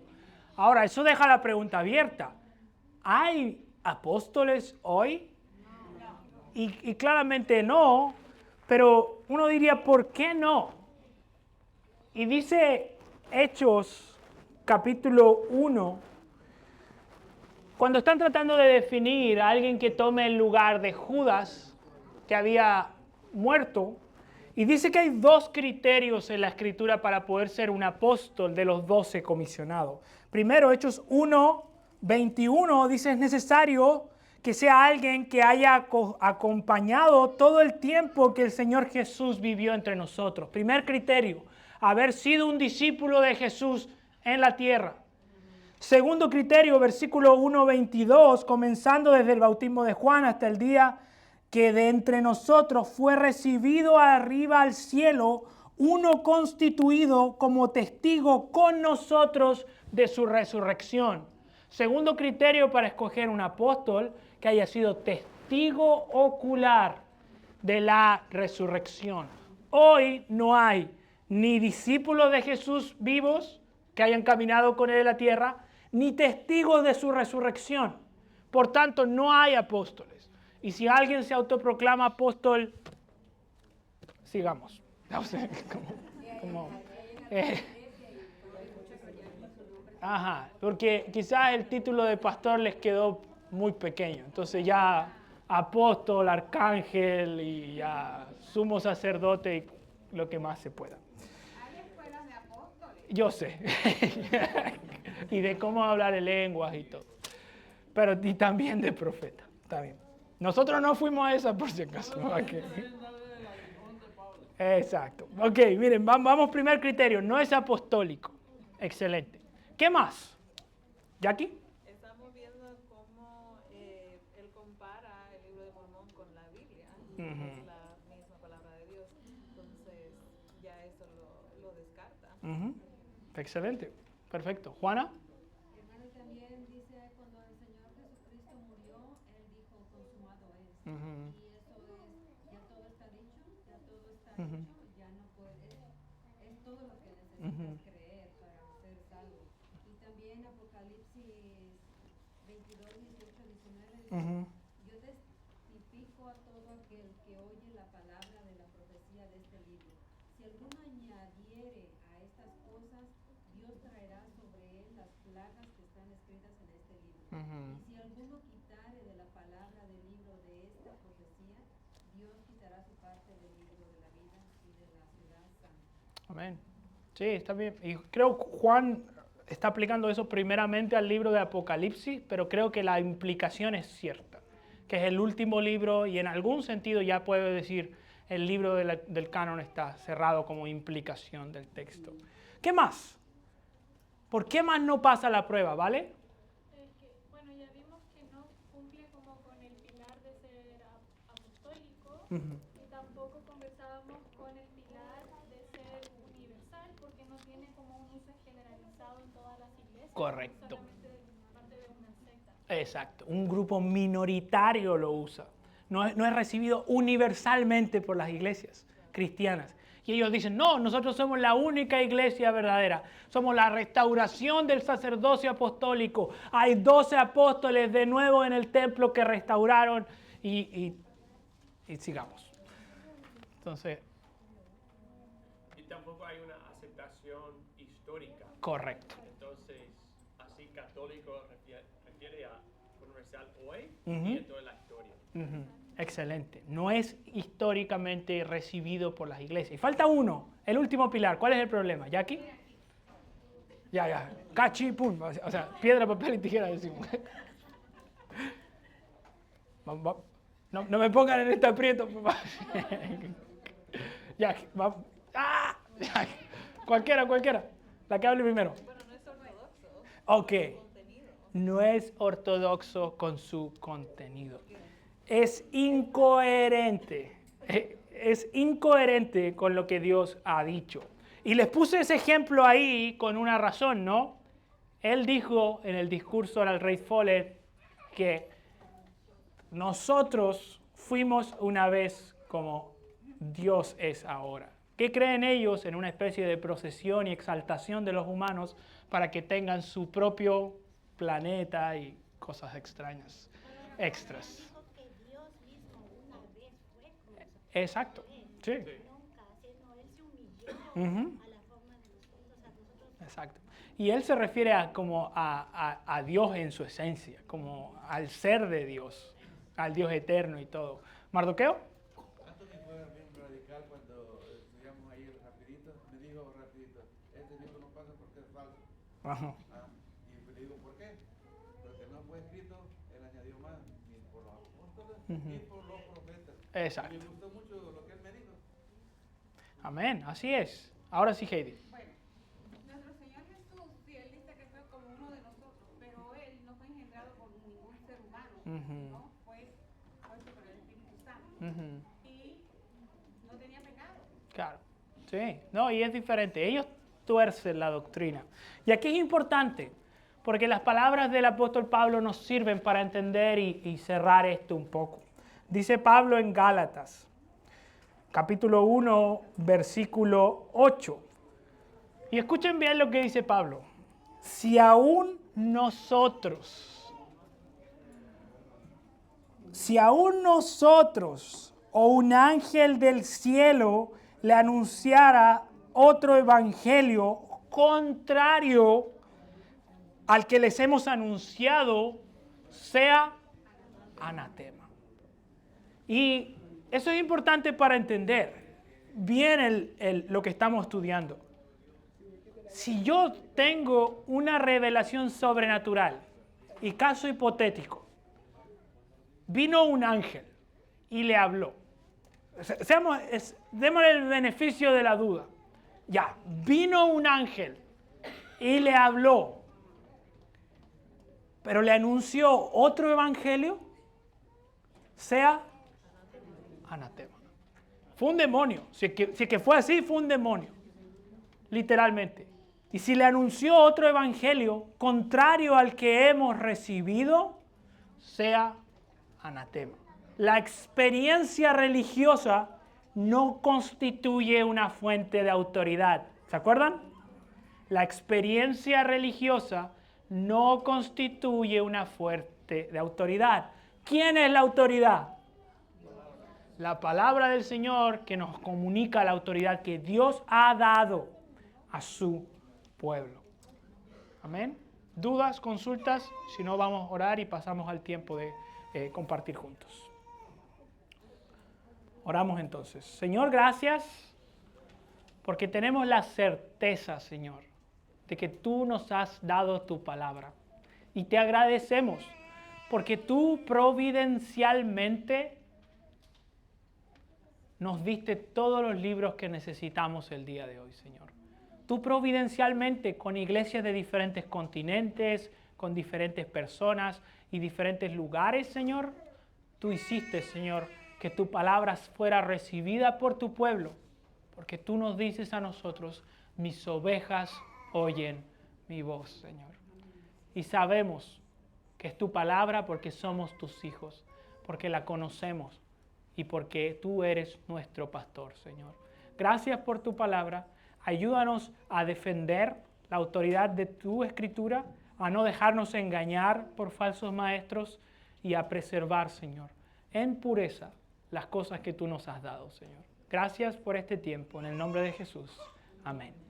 [SPEAKER 1] Ahora, eso deja la pregunta abierta. ¿Hay apóstoles hoy? Y claramente no, pero uno diría, ¿por qué no? Y dice Hechos, capítulo 1, cuando están tratando de definir a alguien que tome el lugar de Judas, que había muerto, y dice que hay 2 criterios en la Escritura para poder ser un apóstol de los 12 comisionados. Primero, Hechos 1, 21, dice, es necesario que sea alguien que haya acompañado todo el tiempo que el Señor Jesús vivió entre nosotros. Primer criterio, haber sido un discípulo de Jesús en la tierra. Segundo criterio, versículo 1:22, comenzando desde el bautismo de Juan hasta el día que de entre nosotros fue recibido arriba al cielo, uno constituido como testigo con nosotros de su resurrección. Segundo criterio para escoger un apóstol, que haya sido testigo ocular de la resurrección. Hoy no hay ni discípulos de Jesús vivos que hayan caminado con él en la tierra, ni testigos de su resurrección. Por tanto, no hay apóstoles. Y si alguien se autoproclama apóstol, sigamos. No sé, porque quizás el título de pastor les quedó muy pequeño. Entonces ya apóstol, arcángel y ya sumo sacerdote y lo que más se pueda.
[SPEAKER 6] Hay escuelas de apóstoles.
[SPEAKER 1] Yo sé. Y de cómo hablar en lenguas y todo. Pero y también de profeta. Está bien. Nosotros no fuimos a esa por si acaso. Exacto. Ok, miren, vamos primer criterio. No es apostólico. Excelente. ¿Qué más? ¿Jackie?
[SPEAKER 7] Estamos viendo cómo él compara el libro de Mormón con la Biblia,
[SPEAKER 1] Ujú.
[SPEAKER 7] es la misma palabra de Dios, entonces ya eso lo descarta.
[SPEAKER 1] Ujú. Excelente. Perfecto. ¿Juana?
[SPEAKER 2] Hermano, y también dice, cuando el Señor Jesucristo murió, Él dijo, consumado es.
[SPEAKER 1] Ujú.
[SPEAKER 2] Y eso es, ya todo está dicho, ya todo está
[SPEAKER 1] Ujú.
[SPEAKER 2] hecho, ya no puede, es todo lo que necesitas
[SPEAKER 1] Ujú.
[SPEAKER 2] creer para ser salvo. Y también Apocalipsis 22, 18, 19 dice,
[SPEAKER 1] Ujú.
[SPEAKER 2] yo testifico a todo aquel que oye la palabra de la profecía de este libro. Si alguno añadiere a estas cosas, Dios traerá sobre él las plagas que están escritas en este libro.
[SPEAKER 1] Ujú.
[SPEAKER 2] Y si alguno quitare de la palabra del libro de esta profecía, Dios quitará su parte del libro de la vida y de la ciudad santa.
[SPEAKER 1] Amén. Sí, está bien. Y creo que Juan está aplicando eso primeramente al libro de Apocalipsis, pero creo que la implicación es cierta, que es el último libro y en algún sentido ya puede decir el libro del canon está cerrado como implicación del texto. ¿Qué más? ¿Por qué más no pasa la prueba, vale?
[SPEAKER 3] Bueno, ya vimos que no cumple como con el pilar de ser apostólico
[SPEAKER 1] Ujú.
[SPEAKER 3] y tampoco conversábamos con el pilar de ser universal porque no tiene como un uso generalizado en todas las iglesias.
[SPEAKER 1] Correcto.
[SPEAKER 3] Solamente parte de una secta.
[SPEAKER 1] Exacto, un grupo minoritario lo usa. No es recibido universalmente por las iglesias cristianas. Y ellos dicen, no, nosotros somos la única iglesia verdadera. Somos la restauración del sacerdocio apostólico. Hay 12 apóstoles de nuevo en el templo que restauraron y sigamos. Entonces,
[SPEAKER 8] Y tampoco hay una aceptación histórica.
[SPEAKER 1] correcto.
[SPEAKER 8] Entonces, así católico refiere a universal hoy
[SPEAKER 1] Ujú.
[SPEAKER 8] y en toda la historia.
[SPEAKER 1] Ujú. Excelente. No es históricamente recibido por las iglesias. Y falta uno, el último pilar. ¿Cuál es el problema? ¿Jackie? Ya. Cachi, pum. O sea, piedra, papel y tijera decimos. No me pongan en este aprieto. Jackie, vamos. ¡Ah! Jackie. Cualquiera. La que hable primero.
[SPEAKER 7] Bueno, no es ortodoxo.
[SPEAKER 1] Ok.
[SPEAKER 7] Contenido.
[SPEAKER 1] No es ortodoxo con su contenido. Es incoherente. Es incoherente con lo que Dios ha dicho. Y les puse ese ejemplo ahí con una razón, ¿no? Él dijo en el discurso al rey Follett que nosotros fuimos una vez como Dios es ahora. ¿Qué creen ellos en una especie de procesión y exaltación de los humanos para que tengan su propio planeta y cosas extrañas, extras?
[SPEAKER 9] Dijo que Dios mismo una vez fue con nosotros.
[SPEAKER 1] Exacto, sí.
[SPEAKER 9] Nunca, sino Él se humilló
[SPEAKER 1] Ujú.
[SPEAKER 9] a la forma de nosotros, a nosotros.
[SPEAKER 1] Exacto. Y él se refiere a Dios en su esencia, como al ser de Dios, al Dios eterno y todo. ¿Mardoqueo?
[SPEAKER 10] Anthony fue bien radical cuando estudiamos ahí rapidito, me dijo rapidito, este libro no pasa porque es falso.
[SPEAKER 1] Ajá.
[SPEAKER 10] Y le digo, ¿por qué? Porque no fue escrito, él añadió más, ni por los apóstoles,
[SPEAKER 1] Ujú.
[SPEAKER 10] ni por los profetas.
[SPEAKER 1] Exacto.
[SPEAKER 10] Y me gustó mucho lo que él me dijo.
[SPEAKER 1] Amén, así es. Ahora sí, Heidi.
[SPEAKER 6] Bueno, nuestro Señor Jesús, sí, Él dice que fue como uno de nosotros, pero Él no fue engendrado por ningún ser humano,
[SPEAKER 1] Ujú.
[SPEAKER 6] ¿no? Fue hecho por el Espíritu Santo.
[SPEAKER 1] Ujú.
[SPEAKER 6] Y no tenía pecado.
[SPEAKER 1] Claro, sí, no, y es diferente. Ellos tuercen la doctrina. Y aquí es importante, porque las palabras del apóstol Pablo nos sirven para entender y cerrar esto un poco. Dice Pablo en Gálatas, capítulo 1, versículo 8. Y escuchen bien lo que dice Pablo. Si aún nosotros o un ángel del cielo le anunciara otro evangelio contrario al que les hemos anunciado, sea anatema. Y eso es importante para entender bien lo que estamos estudiando. Si yo tengo una revelación sobrenatural, y caso hipotético, vino un ángel y le habló. Démosle el beneficio de la duda. Ya, vino un ángel y le habló, pero le anunció otro evangelio, sea anatema. Fue un demonio. Si es que fue así, fue un demonio. Literalmente. Y si le anunció otro evangelio contrario al que hemos recibido, sea anatema. La experiencia religiosa no constituye una fuente de autoridad. ¿Se acuerdan? La experiencia religiosa no constituye una fuente de autoridad. ¿Quién es la autoridad? La palabra del Señor, que nos comunica la autoridad que Dios ha dado a su pueblo. Amén. ¿Dudas, consultas? Si no, vamos a orar y pasamos al tiempo de compartir juntos. Oramos entonces. Señor, gracias porque tenemos la certeza, Señor, de que tú nos has dado tu palabra. Y te agradecemos porque tú providencialmente nos diste todos los libros que necesitamos el día de hoy, Señor. Tú providencialmente, con iglesias de diferentes continentes, con diferentes personas y diferentes lugares, Señor, tú hiciste, Señor, que tu palabra fuera recibida por tu pueblo, porque tú nos dices a nosotros, mis ovejas oyen mi voz, Señor. Y sabemos que es tu palabra porque somos tus hijos, porque la conocemos y porque tú eres nuestro pastor, Señor. Gracias por tu palabra. Ayúdanos a defender la autoridad de tu escritura, a no dejarnos engañar por falsos maestros y a preservar, Señor, en pureza las cosas que tú nos has dado, Señor. Gracias por este tiempo. En el nombre de Jesús. Amén.